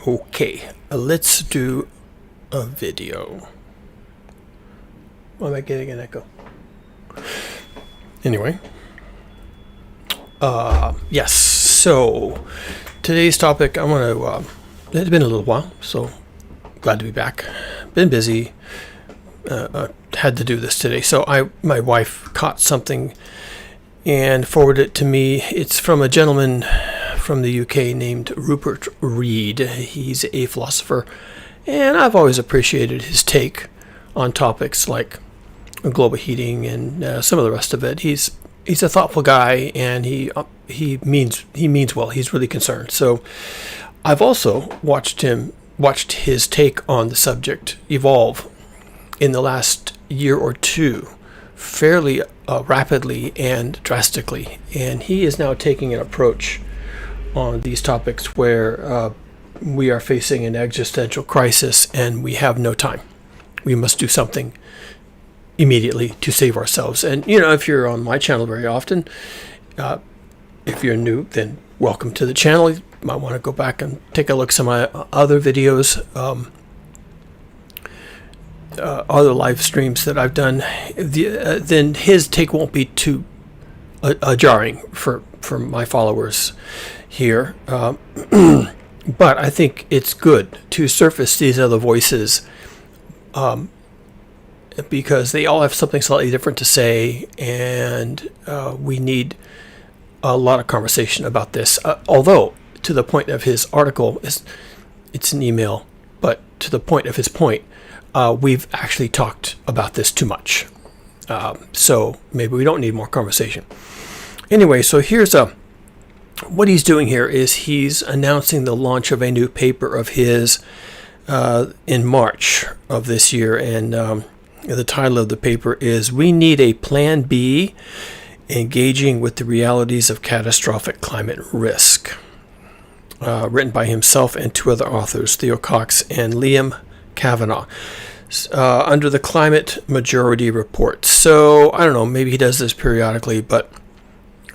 Okay, let's do a video. Why am I getting an echo? Anyway. Yes, so today's topic, I want to, it's been a little while, so glad to be back. Been busy, had to do this today. So my wife caught something and forwarded it to me. It's from a gentleman from the UK named Rupert Read. He's a philosopher, and I've always appreciated his take on topics like global heating and some of the rest of it. He's a thoughtful guy, and he means well. He's really concerned. So I've also watched his take on the subject evolve in the last year or two, fairly rapidly and drastically. And he is now taking an approach on these topics where we are facing an existential crisis and we have no time. We must do something immediately to save ourselves. And if you're on my channel very often, if you're new, then welcome to the channel. You might want to go back and take a look at some of my other videos, other live streams that I've done. Then his take won't be too jarring for my followers here. But I think it's good to surface these other voices, because they all have something slightly different to say, and we need a lot of conversation about this. Although, to the point of his article, it's an email, but to the point of his point, we've actually talked about this too much. So maybe we don't need more conversation. Anyway, so here's what he's doing here is he's announcing the launch of a new paper of his in March of this year, and the title of the paper is "We Need a Plan B, Engaging with the Realities of Catastrophic Climate Risk," written by himself and two other authors, Theo Cox and Liam Kavanagh, under the Climate Majority Report. So I don't know, maybe he does this periodically, but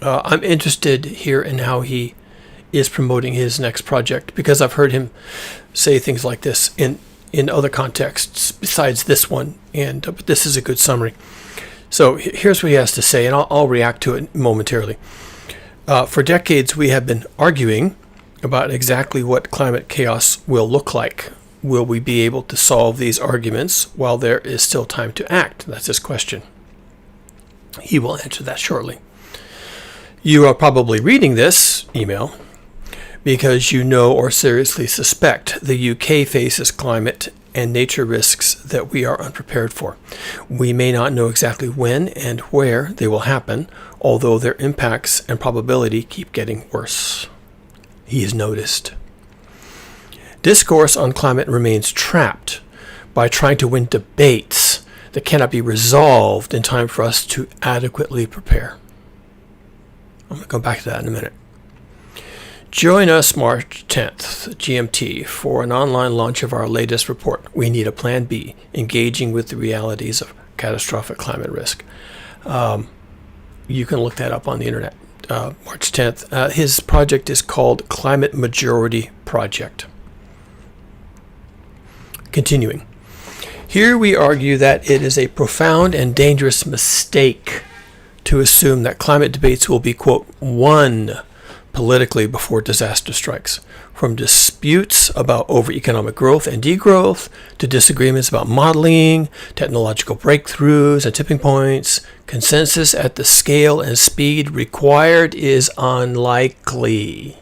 I'm interested here in how he is promoting his next project, because I've heard him say things like this in other contexts besides this one, and but this is a good summary. So here's what he has to say, and I'll react to it momentarily. For decades, we have been arguing about exactly what climate chaos will look like. Will we be able to solve these arguments while there is still time to act? That's his question. He will answer that shortly. You are probably reading this email because you know or seriously suspect the UK faces climate and nature risks that we are unprepared for. We may not know exactly when and where they will happen, although their impacts and probability keep getting worse. He has noticed. Discourse on climate remains trapped by trying to win debates that cannot be resolved in time for us to adequately prepare. I'm going to come back to that in a minute. Join us March 10th, GMT, for an online launch of our latest report, We Need a Plan B, Engaging with the Realities of Catastrophic Climate Risk. You can look that up on the internet, March 10th. His project is called Climate Majority Project. Continuing. Here we argue that it is a profound and dangerous mistake to assume that climate debates will be, quote, won politically before disaster strikes. From disputes about over economic growth and degrowth, to disagreements about modeling, technological breakthroughs and tipping points, consensus at the scale and speed required is unlikely.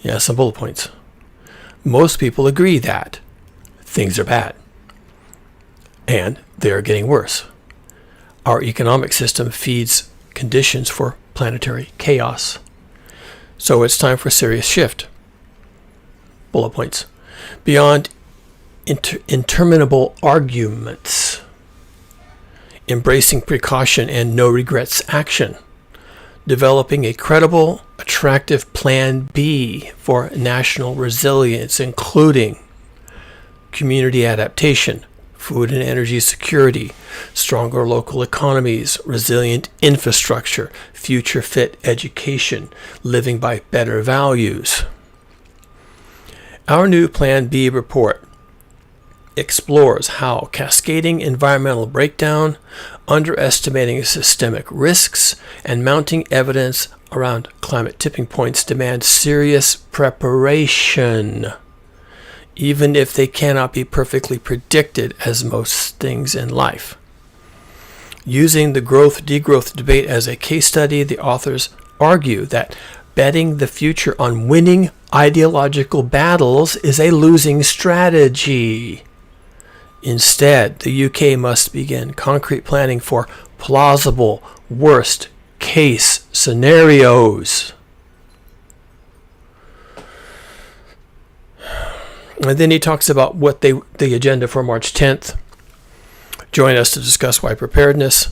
Yeah, some bullet points. Most people agree that things are bad, and they are getting worse. Our economic system feeds conditions for planetary chaos. So it's time for a serious shift. Bullet points. Beyond interminable arguments, embracing precaution and no regrets action, developing a credible, attractive Plan B for national resilience, including community adaptation, food and energy security, stronger local economies, resilient infrastructure, future-fit education, living by better values. Our new Plan B report explores how cascading environmental breakdown, underestimating systemic risks, and mounting evidence around climate tipping points demand serious preparation, even if they cannot be perfectly predicted, as most things in life. Using the growth-degrowth debate as a case study, the authors argue that betting the future on winning ideological battles is a losing strategy. Instead, the UK must begin concrete planning for plausible worst-case scenarios. And then he talks about what the agenda for March 10th. Join us to discuss why preparedness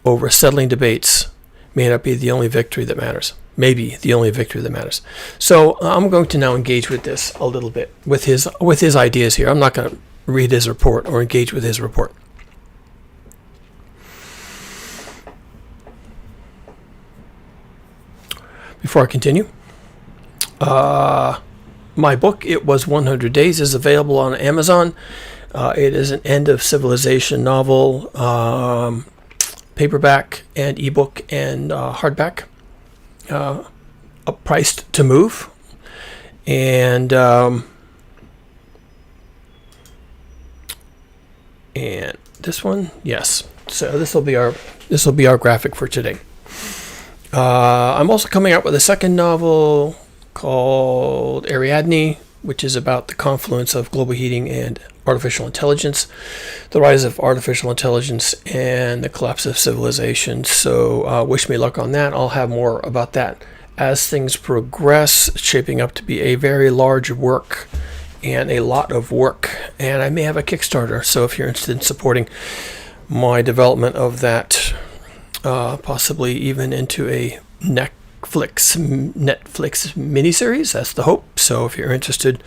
over settling debates may not be the only victory that matters. Maybe the only victory that matters. So I'm going to now engage with this a little bit, with his ideas here. I'm not going to read his report or engage with his report. Before I continue, my book, It Was 100 Days, is available on Amazon. It is an end of civilization novel, paperback and ebook and hardback, priced to move. And this one, yes. So this will be our graphic for today. I'm also coming out with a second novel called Ariadne, which is about the confluence of global heating and artificial intelligence, the rise of artificial intelligence, and the collapse of civilization. So wish me luck on that. I'll have more about that as things progress. It's shaping up to be a very large work and a lot of work. And I may have a Kickstarter. So if you're interested in supporting my development of that, possibly even into a Netflix miniseries, that's the hope. So if you're interested,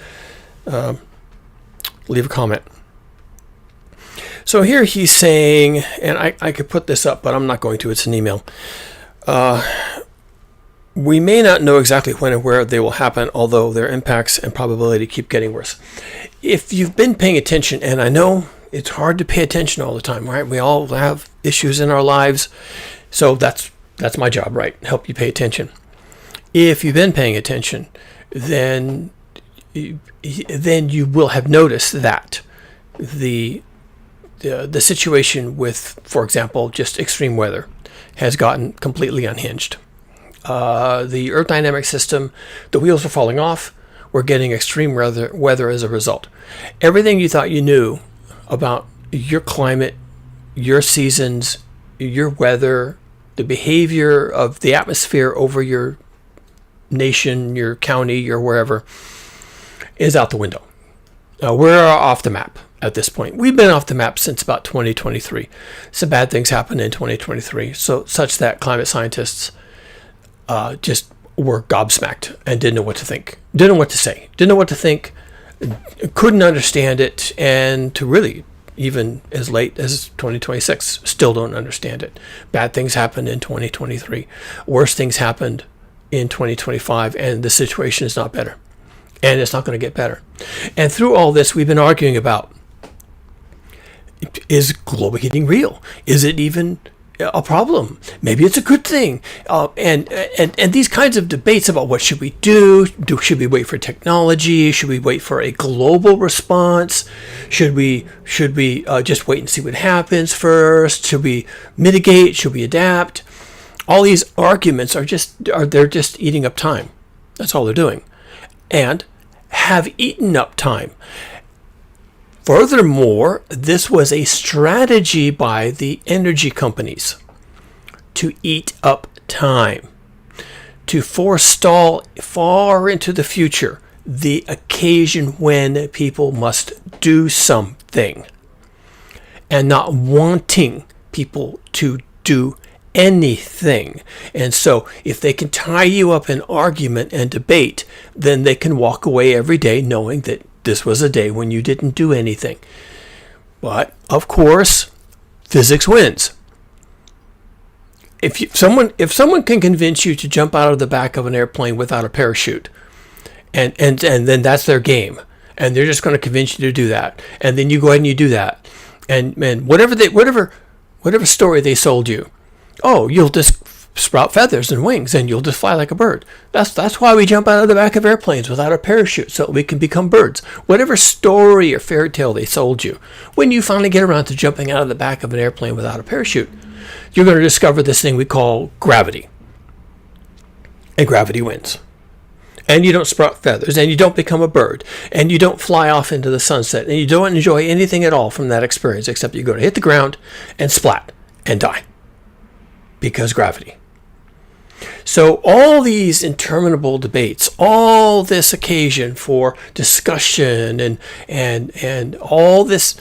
leave a comment. So here he's saying, and I could put this up, but I'm not going to. It's an email. We may not know exactly when and where they will happen, although their impacts and probability keep getting worse. If you've been paying attention, and I know it's hard to pay attention all the time, right? We all have issues in our lives. So that's my job, right? Help you pay attention. If you've been paying attention, then you will have noticed that the situation with, for example, just extreme weather has gotten completely unhinged. The Earth dynamic system, the wheels are falling off. We're getting extreme weather as a result. Everything you thought you knew about your climate, your seasons, your weather, the behavior of the atmosphere over your nation, your county, your wherever, is out the window. We're off the map at this point. We've been off the map since about 2023. Some bad things happened in 2023, so such that climate scientists just were gobsmacked and didn't know what to think, didn't know what to say, didn't know what to think, couldn't understand it, and to really, even as late as 2026, still don't understand it. Bad things happened in 2023. Worse things happened in 2025, and the situation is not better. And it's not going to get better. And through all this, we've been arguing about, is global heating real? Is it even a problem? Maybe it's a good thing. And these kinds of debates about what should we do? Should we wait for technology? Should we wait for a global response? Should we just wait and see what happens first? Should we mitigate? Should we adapt? All these arguments are just eating up time. That's all they're doing, and have eaten up time. Furthermore, this was a strategy by the energy companies to eat up time, to forestall far into the future the occasion when people must do something, and not wanting people to do anything. And so if they can tie you up in argument and debate, then they can walk away every day knowing that this was a day when you didn't do anything. But of course, physics wins. If someone can convince you to jump out of the back of an airplane without a parachute, and then that's their game, and they're just going to convince you to do that, and then you go ahead and you do that, and whatever story they sold you, oh, you'll just sprout feathers and wings and you'll just fly like a bird. That's why we jump out of the back of airplanes without a parachute, so we can become birds. Whatever story or fairy tale they sold you, when you finally get around to jumping out of the back of an airplane without a parachute, you're going to discover this thing we call gravity, and gravity wins. And you don't sprout feathers, and you don't become a bird, and you don't fly off into the sunset, and you don't enjoy anything at all from that experience, except you're going to hit the ground and splat and die. Because gravity. So all these interminable debates, all this occasion for discussion and all this,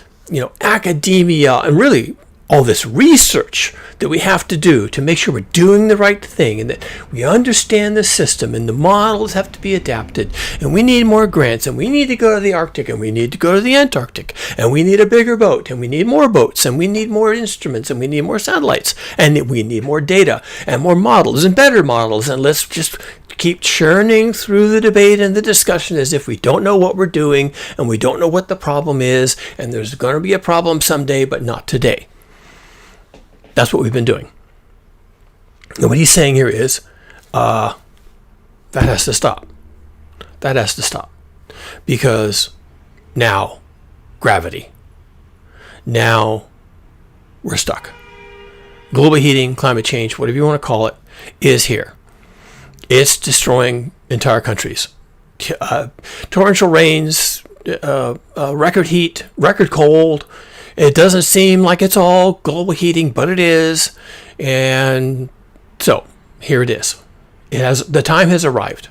academia, and really all this research that we have to do to make sure we're doing the right thing, and that we understand the system, and the models have to be adapted, and we need more grants, and we need to go to the Arctic, and we need to go to the Antarctic, and we need a bigger boat, and we need more boats, and we need more instruments, and we need more satellites, and we need more data and more models and better models, and let's just keep churning through the debate and the discussion as if we don't know what we're doing, and we don't know what the problem is, and there's going to be a problem someday, but not today. That's what we've been doing. And what he's saying here is, that has to stop. That has to stop. Because now, gravity. Now, we're stuck. Global heating, climate change, whatever you want to call it, is here. It's destroying entire countries. Torrential rains, record heat, record cold. It doesn't seem like it's all global heating, but it is. And so here it is. The time has arrived.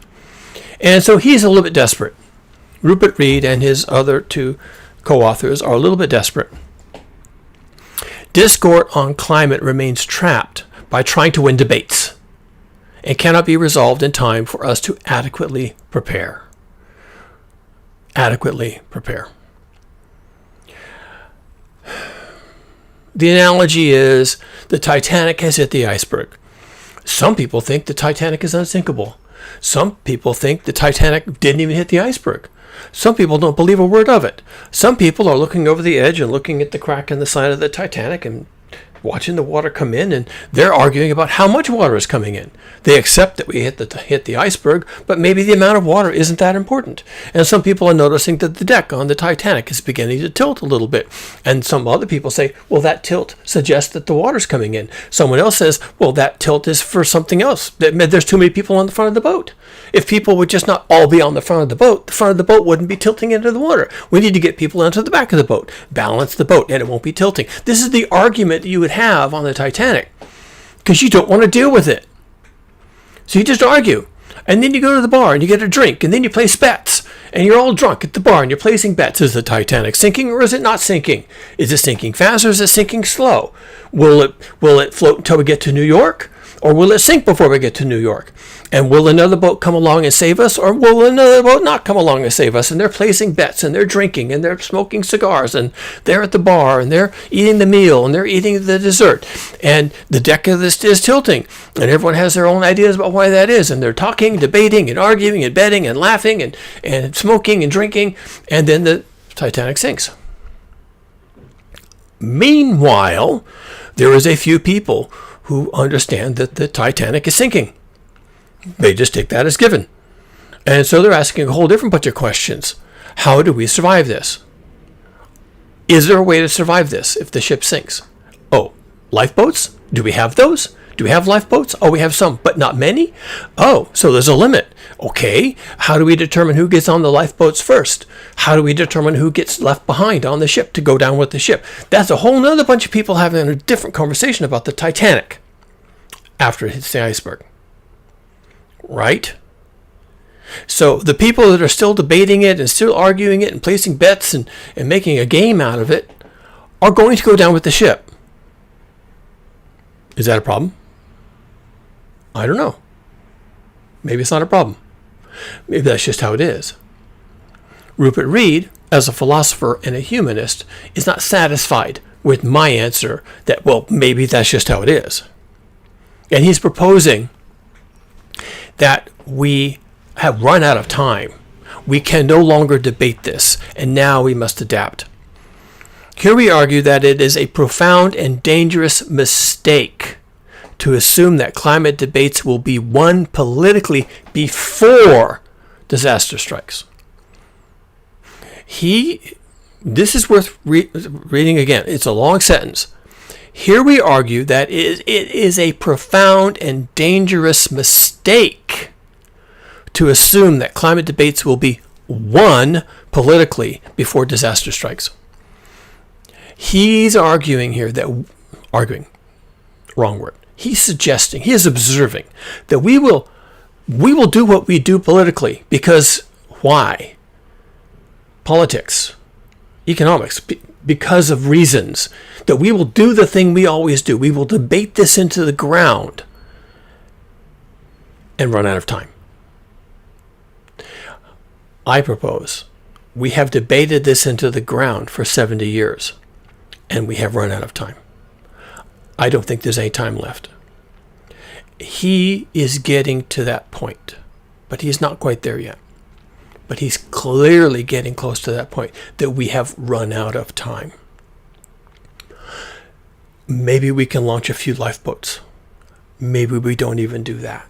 And so he's a little bit desperate. Rupert Read and his other two co-authors are a little bit desperate. Discourse on climate remains trapped by trying to win debates and cannot be resolved in time for us to adequately prepare. Adequately prepare. The analogy is the Titanic has hit the iceberg. Some people think the Titanic is unsinkable. Some people think the Titanic didn't even hit the iceberg. Some people don't believe a word of it. Some people are looking over the edge and looking at the crack in the side of the Titanic and watching the water come in, and they're arguing about how much water is coming in. They accept that we hit the iceberg, but maybe the amount of water isn't that important. And some people are noticing that the deck on the Titanic is beginning to tilt a little bit. And some other people say, well, that tilt suggests that the water's coming in. Someone else says, well, that tilt is for something else. There's too many people on the front of the boat. If people would just not all be on the front of the boat wouldn't be tilting into the water. We need to get people onto the back of the boat, balance the boat, and it won't be tilting. This is the argument that you would have on the Titanic, because you don't want to deal with it. So you just argue, and then you go to the bar and you get a drink, and then you place bets, and you're all drunk at the bar and you're placing bets. Is the Titanic sinking or is it not sinking? Is it sinking fast or is it sinking slow? Will it float until we get to New York, or will it sink before we get to New York? And will another boat come along and save us, or will another boat not come along and save us? And they're placing bets, and they're drinking, and they're smoking cigars, and they're at the bar, and they're eating the meal, and they're eating the dessert. And the deck of this is tilting, and everyone has their own ideas about why that is. And they're talking, debating, and arguing, and betting, and laughing, and smoking, and drinking, and then the Titanic sinks. Meanwhile, there is a few people who understand that the Titanic is sinking. They just take that as given. And so they're asking a whole different bunch of questions. How do we survive this? Is there a way to survive this if the ship sinks? Oh, lifeboats? Do we have those? Do we have lifeboats? Oh, we have some, but not many? Oh, so there's a limit. Okay, how do we determine who gets on the lifeboats first? How do we determine who gets left behind on the ship to go down with the ship? That's a whole nother bunch of people having a different conversation about the Titanic after it hits the iceberg. Right? So the people that are still debating it and still arguing it and placing bets and making a game out of it are going to go down with the ship. Is that a problem? I don't know. Maybe it's not a problem. Maybe that's just how it is. Rupert Read, as a philosopher and a humanist, is not satisfied with my answer that, well, maybe that's just how it is. And he's proposing that we have run out of time We can no longer debate this, and now we must adapt. Here we argue that it is a profound and dangerous mistake to assume that climate debates will be won politically before disaster strikes. This is worth reading again. It's a long sentence. Here we argue that it is a profound and dangerous mistake to assume that climate debates will be won politically before disaster strikes. He's arguing here wrong word. He's suggesting, he is observing that we will do what we do politically because why? Politics, economics, because of reasons. That we will do the thing we always do. We will debate this into the ground and run out of time. I propose we have debated this into the ground for 70 years and we have run out of time. I don't think there's any time left. He is getting to that point, but he's not quite there yet. But he's clearly getting close to that point that we have run out of time. Maybe we can launch a few lifeboats. Maybe we don't even do that.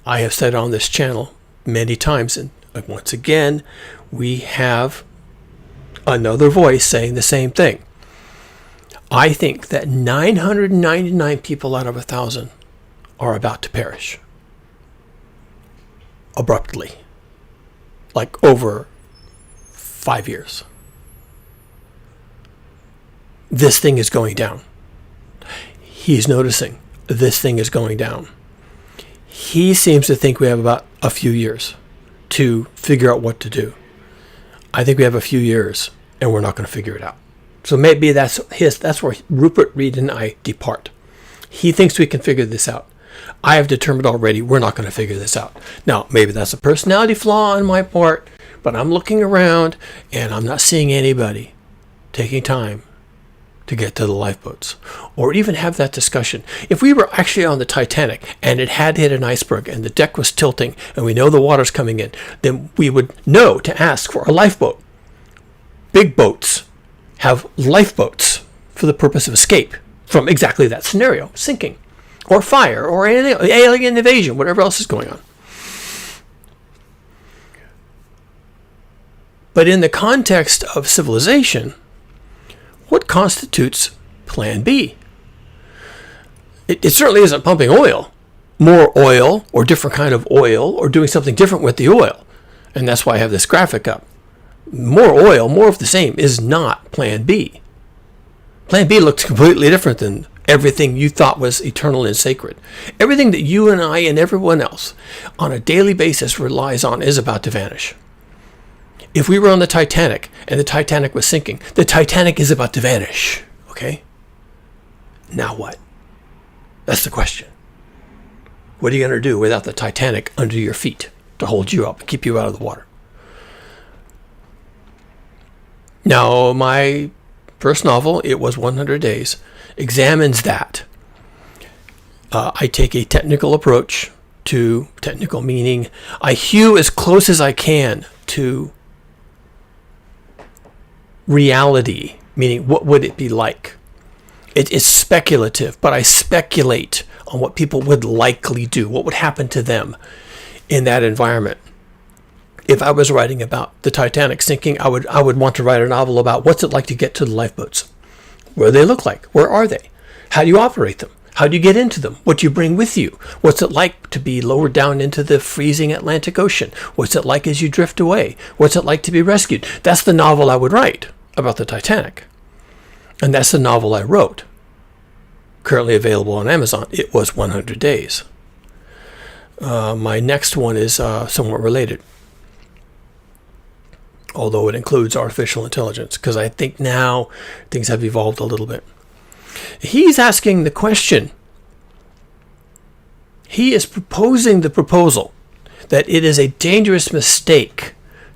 I have said on this channel many times, and once again, we have another voice saying the same thing. I think that 999 people out of 1,000 are about to perish. Abruptly. Like over 5 years. This thing is going down. He's noticing this thing is going down. He seems to think we have about a few years to figure out what to do. I think we have a few years and we're not going to figure it out. So maybe that's where Rupert Read and I depart. He thinks we can figure this out. I have determined already we're not going to figure this out. Now, maybe that's a personality flaw on my part, but I'm looking around and I'm not seeing anybody taking time to get to the lifeboats or even have that discussion. If we were actually on the Titanic and it had hit an iceberg and the deck was tilting and we know the water's coming in, then we would know to ask for a lifeboat. Big boats have lifeboats for the purpose of escape from exactly that scenario, sinking or fire or alien invasion, whatever else is going on. But in the context of civilization, what constitutes Plan B? It certainly isn't pumping oil, more oil or different kind of oil or doing something different with the oil. And that's why I have this graphic up. More oil, more of the same is not Plan B. Plan B looks completely different than everything you thought was eternal and sacred. Everything that you and I and everyone else on a daily basis relies on is about to vanish. If we were on the Titanic and the Titanic was sinking, the Titanic is about to vanish. Okay? Now what? That's the question. What are you going to do without the Titanic under your feet to hold you up and keep you out of the water? Now, my first novel, It Was 100 Days, examines that. I take a technical approach to technical meaning. I hew as close as I can to reality, meaning what would it be like? It is speculative, but I speculate on what people would likely do, what would happen to them in that environment. If I was writing about the Titanic sinking, I would want to write a novel about what's it like to get to the lifeboats. What do they look like? Where are they? How do you operate them? How do you get into them? What do you bring with you? What's it like to be lowered down into the freezing Atlantic Ocean? What's it like as you drift away? What's it like to be rescued? That's the novel I would write about the Titanic. And that's the novel I wrote. Currently available on Amazon. It Was 100 Days. My next one is somewhat related, although it includes artificial intelligence, because I think now things have evolved a little bit. He's asking the question. He is proposing the proposal that it is a dangerous mistake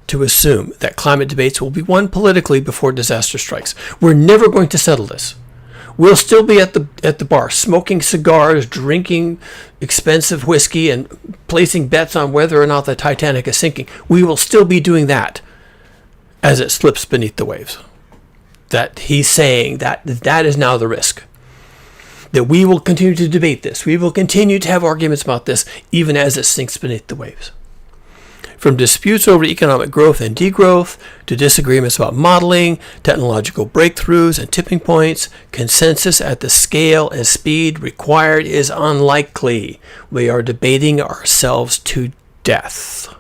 to assume that climate debates will be won politically before disaster strikes. We're never going to settle this. We'll still be at the bar, smoking cigars, drinking expensive whiskey, and placing bets on whether or not the Titanic is sinking. We will still be doing that as it slips beneath the waves. That he's saying that is now the risk. That we will continue to debate this. We will continue to have arguments about this even as it sinks beneath the waves. From disputes over economic growth and degrowth, to disagreements about modeling, technological breakthroughs, and tipping points, consensus at the scale and speed required is unlikely. We are debating ourselves to death.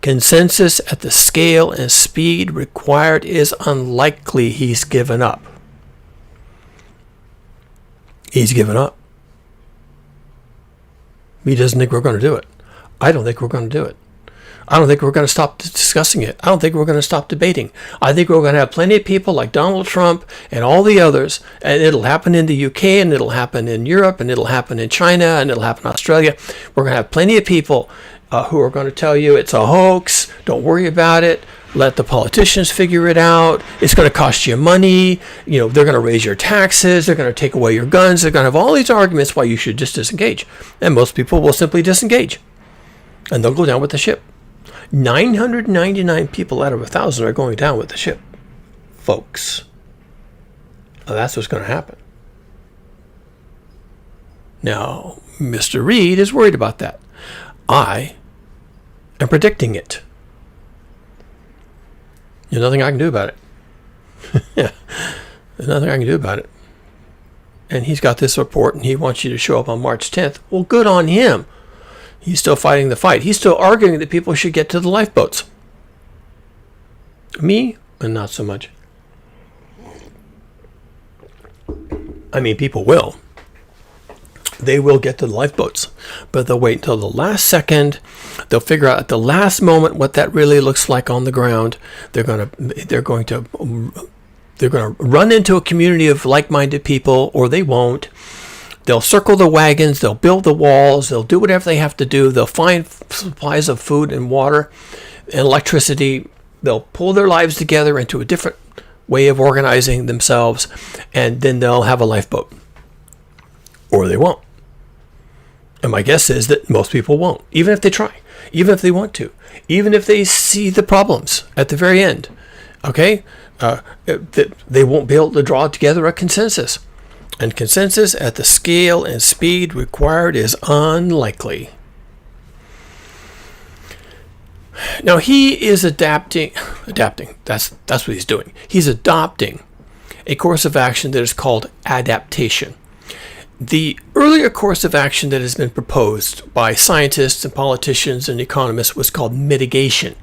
Consensus at the scale and speed required is unlikely. He's given up. He's given up. He doesn't think we're going to do it. I don't think we're going to do it. I don't think we're going to stop discussing it. I don't think we're going to stop debating. I think we're going to have plenty of people like Donald Trump and all the others, and it'll happen in the UK, and it'll happen in Europe, and it'll happen in China, and it'll happen in Australia. We're going to have plenty of people who are going to tell you it's a hoax, don't worry about it, let the politicians figure it out, it's going to cost you money, they're going to raise your taxes, they're going to take away your guns, they're going to have all these arguments why you should just disengage. And most people will simply disengage. And they'll go down with the ship. 999 people out of 1,000 are going down with the ship, folks. Well, that's what's going to happen. Now, Mr. Read is worried about that. I am predicting it. There's nothing I can do about it. Yeah, there's nothing I can do about it. And he's got this report, and he wants you to show up on March 10th. Well, good on him. He's still fighting the fight. He's still arguing that people should get to the lifeboats. Me, and not so much. I mean, people will. They will get to the lifeboats, but they'll wait until the last second. They'll figure out at the last moment what that really looks like on the ground. They're going to run into a community of like-minded people, or they won't. They'll circle the wagons, they'll build the walls, they'll do whatever they have to do. They'll find supplies of food and water and electricity. They'll pull their lives together into a different way of organizing themselves, and then they'll have a lifeboat. Or they won't. And my guess is that most people won't, even if they try, even if they want to, even if they see the problems at the very end. Okay? They won't be able to draw together a consensus. And consensus at the scale and speed required is unlikely. Now he is adapting, that's what he's doing. He's adopting a course of action that is called adaptation. The earlier course of action that has been proposed by scientists and politicians and economists was called mitigation.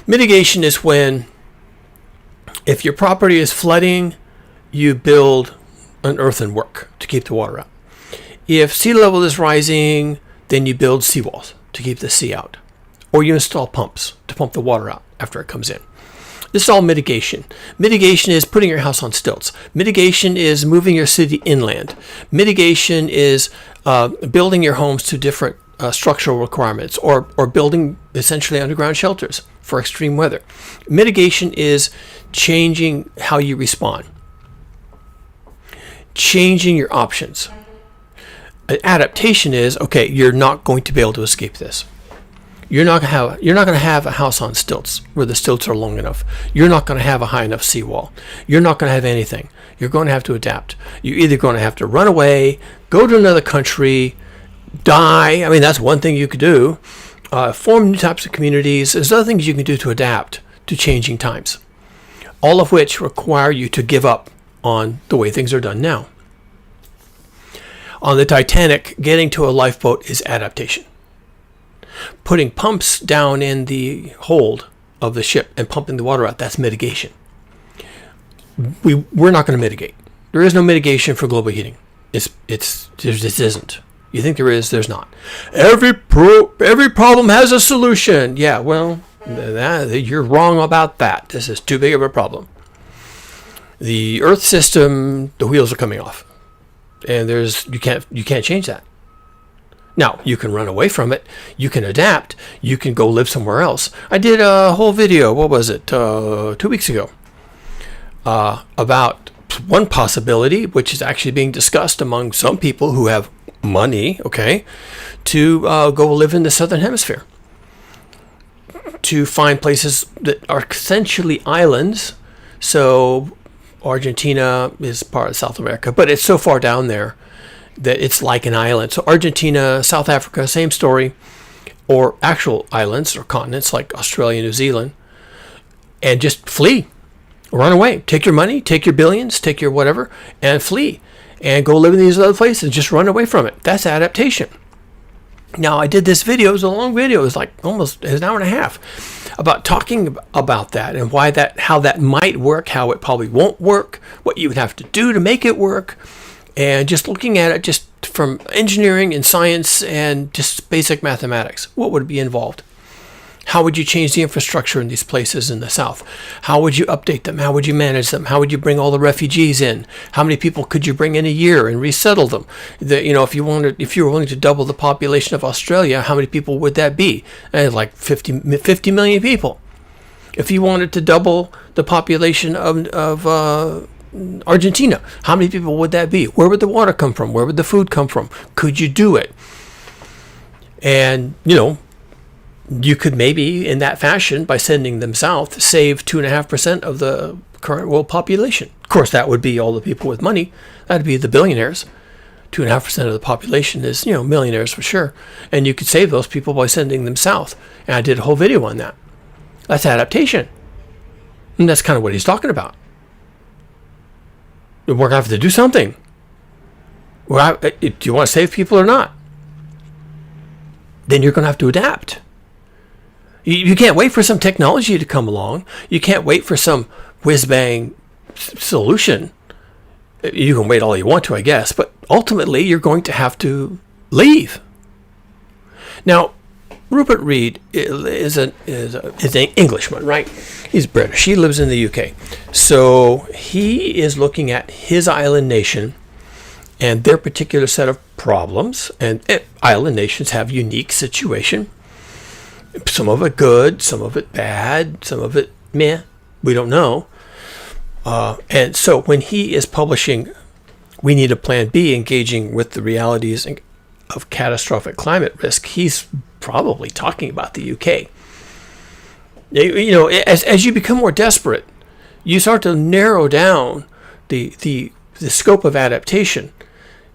Mitigation is when, if your property is flooding, you build an earthenwork to keep the water out. If sea level is rising, then you build seawalls to keep the sea out. Or you install pumps to pump the water out after it comes in. This is all mitigation. Mitigation is putting your house on stilts. Mitigation is moving your city inland. Mitigation is building your homes to different structural requirements, or building essentially underground shelters for extreme weather. Mitigation is changing how you respond. Changing your options. Adaptation is, okay, you're not going to be able to escape this. You're not going to have a house on stilts where the stilts are long enough. You're not going to have a high enough seawall. You're not going to have anything. You're going to have to adapt. You're either going to have to run away, go to another country, die. I mean, that's one thing you could do. Form new types of communities. There's other things you can do to adapt to changing times, all of which require you to give up on the way things are done now. On the Titanic, getting to a lifeboat is adaptation. Putting pumps down in the hold of the ship and pumping the water out, that's mitigation. We're not going to mitigate. There is no mitigation for global heating. There just isn't. You think there is, there's not. Every problem has a solution. Yeah, well, you're wrong about that. This is too big of a problem. The Earth system, the wheels are coming off, and you can't change that. Now, you can run away from it. You can adapt. You can go live somewhere else. I did a whole video. What was it? 2 weeks ago, about one possibility, which is actually being discussed among some people who have money, okay, to go live in the southern hemisphere, to find places that are essentially islands. So Argentina is part of South America, but it's so far down there that it's like an island. So Argentina, South Africa, same story, or actual islands or continents like Australia, New Zealand, and just flee, run away, take your money, take your billions, take your whatever, and flee, and go live in these other places, just run away from it. That's adaptation. Now, I did this video, it was a long video, it was like almost an hour and a half, about talking about that and why that, how that might work, how it probably won't work, what you would have to do to make it work, and just looking at it just from engineering and science and just basic mathematics. What would be involved? How would you change the infrastructure in these places in the South? How would you update them? How would you manage them? How would you bring all the refugees in? How many people could you bring in a year and resettle them? If you were willing to double the population of Australia, how many people would that be? Like 50 million people. If you wanted to double the population of Argentina, how many people would that be? Where would the water come from? Where would the food come from? Could you do it? And, you could maybe, in that fashion, by sending them south, save 2.5% of the current world population. Of course, that would be all the people with money. That'd be the billionaires. 2.5% of the population is, millionaires for sure. And you could save those people by sending them south. And I did a whole video on that. That's adaptation. And that's kind of what he's talking about. We're going to have to do something. Do you want to save people or not? Then you're going to have to adapt. You can't wait for some technology to come along. You can't wait for some whiz-bang solution. You can wait all you want to, I guess, but ultimately you're going to have to leave. Now, Rupert Read is an Englishman, right? He's British. He lives in the UK. So he is looking at his island nation and their particular set of problems. And island nations have unique situation. Some of it good, some of it bad, some of it meh. We don't know. And so when he is publishing, we need a plan B, engaging with the realities of catastrophic climate risk, he's probably talking about the UK. As you become more desperate, you start to narrow down the scope of adaptation.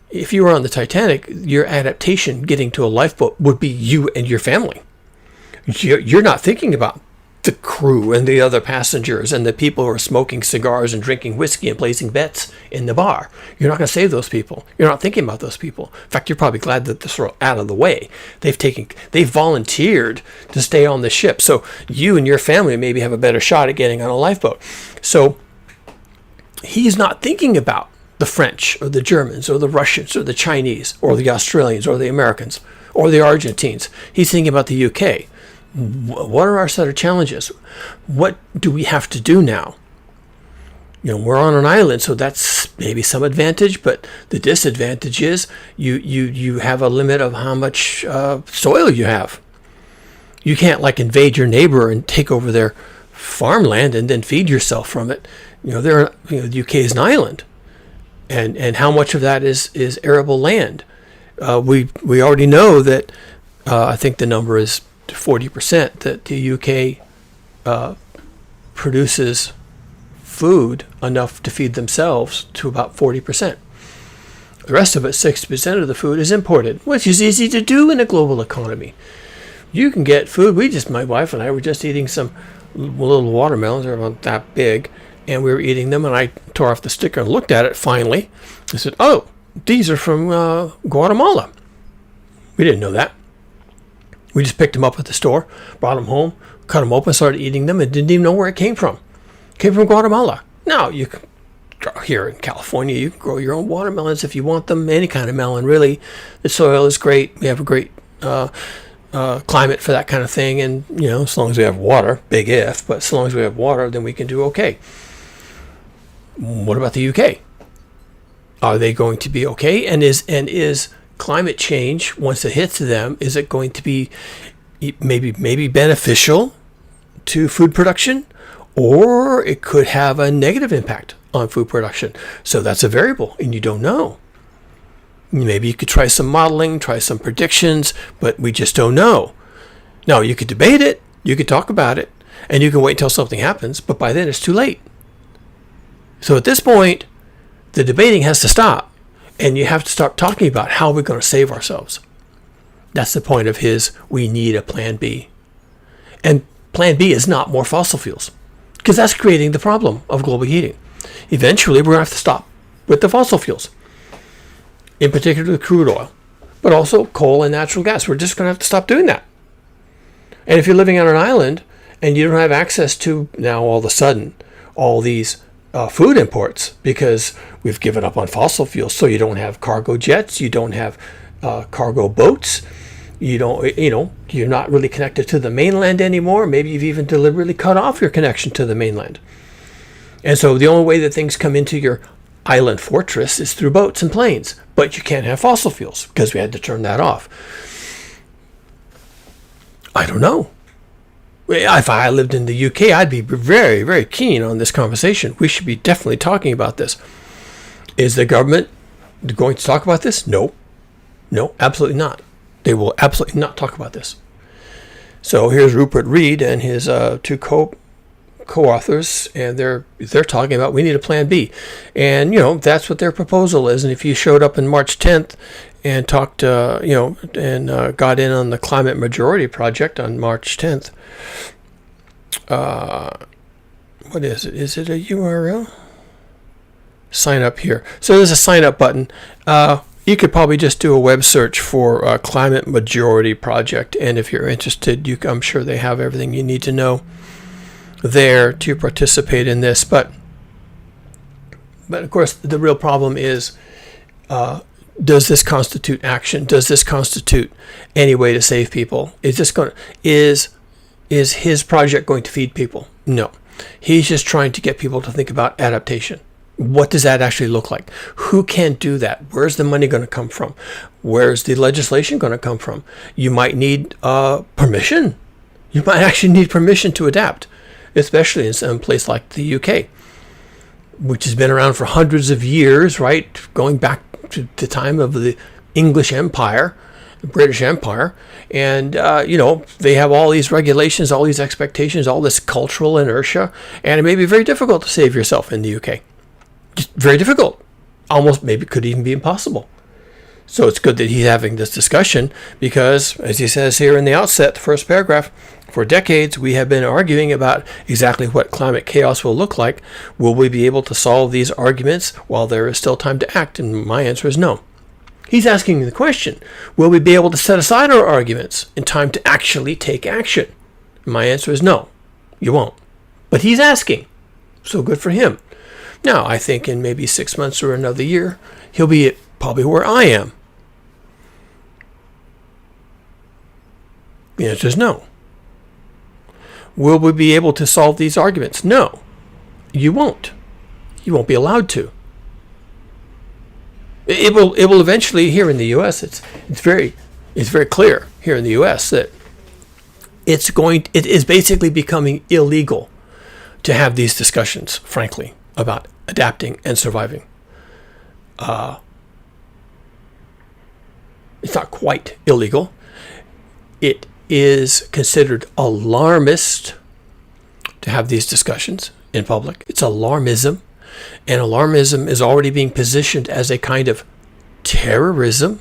If you were on the Titanic, your adaptation getting to a lifeboat would be you and your family. You're not thinking about the crew and the other passengers and the people who are smoking cigars and drinking whiskey and placing bets in the bar. You're not going to save those people. You're not thinking about those people. In fact, you're probably glad that they're sort of out of the way. They've volunteered to stay on the ship. So you and your family maybe have a better shot at getting on a lifeboat. So he's not thinking about the French or the Germans or the Russians or the Chinese or the Australians or the Americans or the Argentines. He's thinking about the UK. What are our set of challenges? What do we have to do now? We're on an island, so that's maybe some advantage, but the disadvantage is you have a limit of how much soil you have. You can't invade your neighbor and take over their farmland and then feed yourself from it. The UK is an island, and how much of that is arable land? We already know that. I think the number is 40% that the UK produces food enough to feed themselves to about 40%. The rest of it, 60% of the food, is imported, which is easy to do in a global economy. You can get food. My wife and I were just eating some little watermelons. They're about that big, and we were eating them, and I tore off the sticker and looked at it finally. I said, oh, these are from Guatemala. We didn't know that. We just picked them up at the store, brought them home, cut them open, started eating them, and didn't even know where it came from. It came from Guatemala. Now, here in California, you can grow your own watermelons if you want them, any kind of melon, really. The soil is great. We have a great climate for that kind of thing, and, as long as we have water, big if, but as long as we have water, then we can do okay. What about the UK? Are they going to be okay? And is climate change, once it hits them, is it going to be maybe beneficial to food production, or it could have a negative impact on food production. So that's a variable, and you don't know. Maybe you could try some modeling, try some predictions, but we just don't know. Now, you could debate it, you could talk about it, and you can wait until something happens, but by then it's too late. So at this point, the debating has to stop, and you have to start talking about how we're going to save ourselves. That's the point of his, we need a plan B. And plan B is not more fossil fuels, because that's creating the problem of global heating. Eventually, we're going to have to stop with the fossil fuels, in particular the crude oil, but also coal and natural gas. We're just going to have to stop doing that. And if you're living on an island and you don't have access to, now all of a sudden, all these food imports, because we've given up on fossil fuels, so you don't have cargo jets, you don't have cargo boats, you're not really connected to the mainland anymore. Maybe you've even deliberately cut off your connection to the mainland. And so the only way that things come into your island fortress is through boats and planes. But you can't have fossil fuels because we had to turn that off. I don't know. If I lived in the UK, I'd be very, very keen on this conversation. We should be definitely talking about this. Is the government going to talk about this? No. No, absolutely not. They will absolutely not talk about this. So here's Rupert Read and his two co-authors, and they're talking about we need a plan B. And, that's what their proposal is. And if you showed up on March 10th and talked, and got in on the Climate Majority Project on March 10th, what is it? Is it a URL? Sign up here. So there's a sign up button. You could probably just do a web search for Climate Majority Project, and if you're interested, I'm sure they have everything you need to know there to participate in this. But of course, the real problem is, does this constitute action? Does this constitute any way to save people? Is his project going to feed people? No. He's just trying to get people to think about adaptation. What does that actually look like? Who can do that? Where's the money going to come from? Where's the legislation going to come from? You might need permission. You might actually need permission to adapt, especially in some place like the UK, which has been around for hundreds of years, right? Going back to the time of the English Empire, the British Empire. And, they have all these regulations, all these expectations, all this cultural inertia. And it may be very difficult to save yourself in the UK. Just very difficult. Almost maybe could even be impossible. So it's good that he's having this discussion because, as he says here in the outset, the first paragraph, for decades we have been arguing about exactly what climate chaos will look like. Will we be able to solve these arguments while there is still time to act? And my answer is no. He's asking the question, will we be able to set aside our arguments in time to actually take action? And my answer is no, you won't. But he's asking, so good for him. Now, I think in maybe 6 months or another year, he'll be at probably where I am. The answer is no. Will we be able to solve these arguments? No, you won't. You won't be allowed to. It will eventually, here in the U.S., it's very clear here in the U.S. that it is basically becoming illegal to have these discussions, frankly, about adapting and surviving. It's not quite illegal. It is considered alarmist to have these discussions in public. It's alarmism. And alarmism is already being positioned as a kind of terrorism.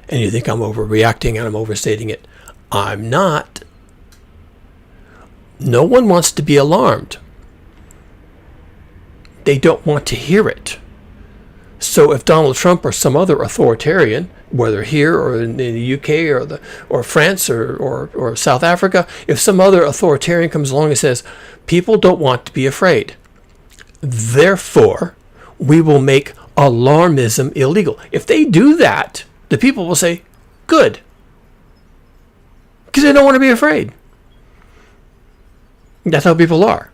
And you think I'm overreacting and I'm overstating it. I'm not. No one wants to be alarmed. They don't want to hear it. So if Donald Trump or some other authoritarian, whether here or in the UK or France or South Africa, if some other authoritarian comes along and says, people don't want to be afraid, therefore we will make alarmism illegal. If they do that, the people will say, good, because they don't want to be afraid. That's how people are.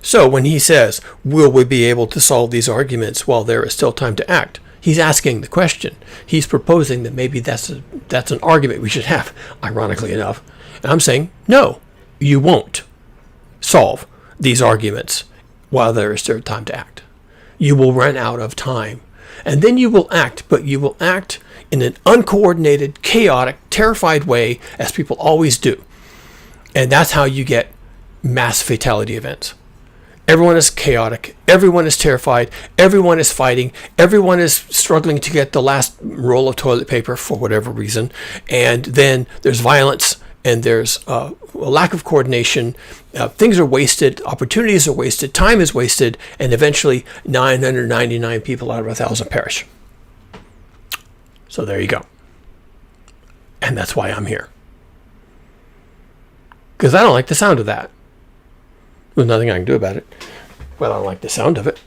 So when he says, will we be able to solve these arguments while there is still time to act? He's asking the question. He's proposing that maybe that's an argument we should have, ironically enough. And I'm saying, no, you won't. solve these arguments while there is still time to act. You will run out of time. And then you will act, but you will act in an uncoordinated, chaotic, terrified way, as people always do. And that's how you get mass fatality events. Everyone is chaotic. Everyone is terrified. Everyone is fighting. Everyone is struggling to get the last roll of toilet paper for whatever reason. And then there's violence, and there's a lack of coordination. Things are wasted. Opportunities are wasted. Time is wasted. And eventually 999 people out of 1,000 perish. So there you go. And that's why I'm here. Because I don't like the sound of that. There's nothing I can do about it. Well, I don't like the sound of it.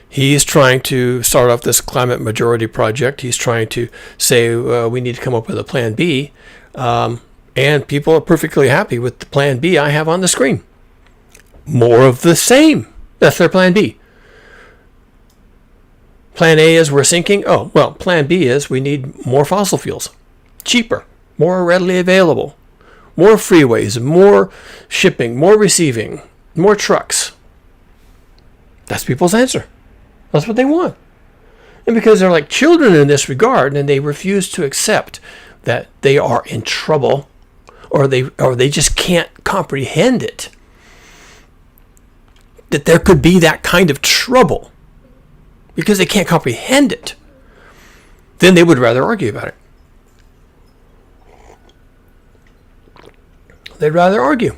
He's trying to start off this climate majority project. He's trying to say we need to come up with a plan B. And people are perfectly happy with the plan B I have on the screen. More of the same. That's their plan B. Plan A is we're sinking. Oh, well, plan B is we need more fossil fuels. Cheaper. More readily available. More freeways, more shipping, more receiving, more trucks. That's people's answer. That's what they want. And because they're like children in this regard, and they refuse to accept that they are in trouble, or they just can't comprehend it, that there could be that kind of trouble, because they can't comprehend it, then they would rather argue about it. They'd rather argue.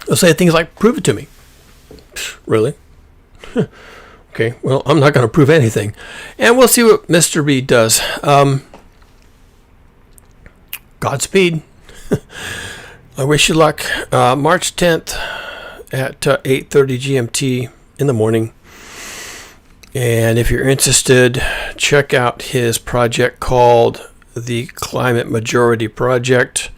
They'll say things like, prove it to me. Really? Okay, well, I'm not going to prove anything. And we'll see what Mr. Read does. Godspeed. I wish you luck. March 10th at 8:30 GMT in the morning. And if you're interested, check out his project called the Climate Majority Project.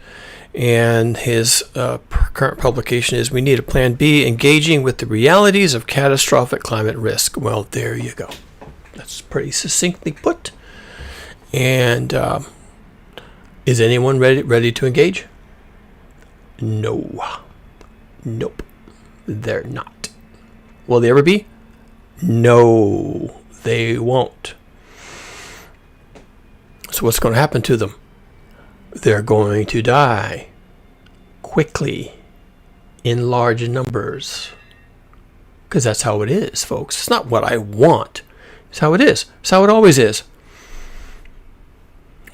And his current publication is We Need a Plan B, Engaging with the Realities of Catastrophic Climate Risk. Well, there you go. That's pretty succinctly put. And is anyone ready to engage? No. Nope. They're not. Will they ever be? No, they won't. So what's going to happen to them? They're going to die quickly in large numbers. Because that's how it is, folks. It's not what I want. It's how it is. It's how it always is.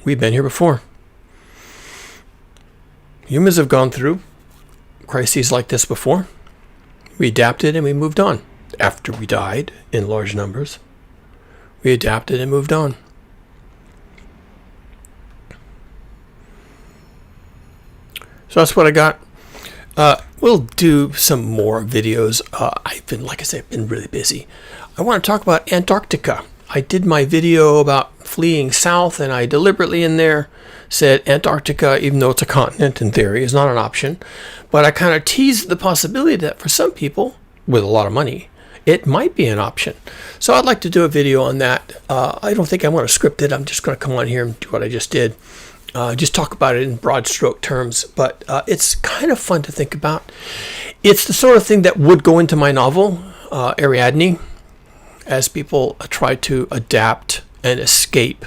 We've been here before. Humans have gone through crises like this before. We adapted and we moved on. After we died in large numbers, we adapted and moved on. So that's what I got. We'll do some more videos. I've been, like I said, been really busy. I want to talk about Antarctica. I did my video about fleeing south, and I deliberately in there said Antarctica, even though it's a continent in theory, is not an option. But I kind of teased the possibility that for some people with a lot of money, it might be an option. So I'd like to do a video on that. I don't think I want to script it. I'm just going to come on here and do what I just did. Just talk about it in broad stroke terms, but it's kind of fun to think about. It's the sort of thing that would go into my novel, Ariadne, as people try to adapt and escape.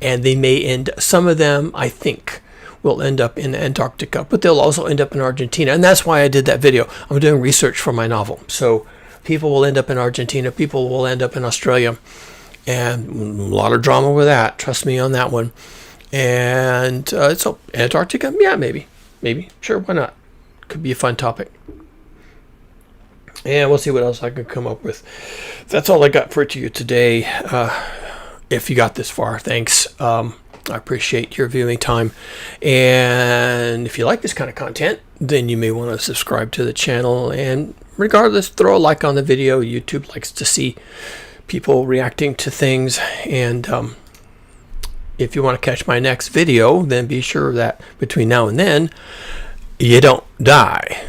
And they may some of them, I think, will end up in Antarctica, but they'll also end up in Argentina. And that's why I did that video. I'm doing research for my novel. So people will end up in Argentina, people will end up in Australia, and a lot of drama with that. Trust me on that one. And so Antarctica, yeah, maybe, sure, why not? Could be a fun topic. And we'll see what else I can come up with. That's all I got for you today. If you got this far, thanks. I appreciate your viewing time. And if you like this kind of content, then you may want to subscribe to the channel. And regardless, throw a like on the video. YouTube likes to see people reacting to things. And if you want to catch my next video, then be sure that between now and then, you don't die.